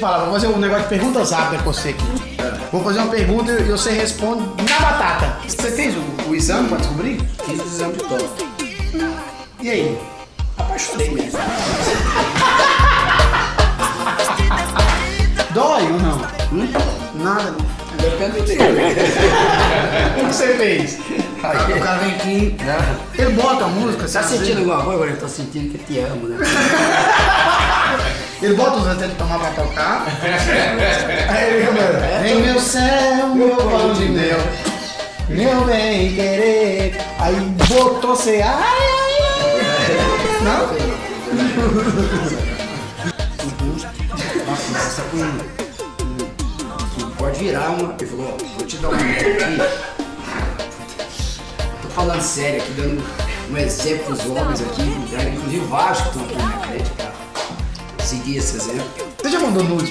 Fala, vou fazer um negócio de perguntas rápidas com você aqui. Vou fazer uma pergunta e você responde na batata. Você fez o exame pra descobrir? Fiz o exame de toque. E aí? Apaixonei mesmo. Dói ou não? Nada. Depende dele. O que você fez? Aí, o cara vem aqui, né? Ele bota a música, Tá você sentindo alguma coisa? Agora eu tô sentindo que te amo, né? Ele bota os até de tomar pra tocar. Aí ele começa. Vem meu céu, meu pão de mel, meu bem querer. Aí botou você. Ai, ai, ai. Não? Nossa, pode virar uma. Ele falou, ó, vou te dar uma aqui. Tô falando sério aqui, dando um exemplo pros homens aqui, né? Inclusive vários que estão aqui na minha frente pra seguir esse exemplo. Você já mandou nudes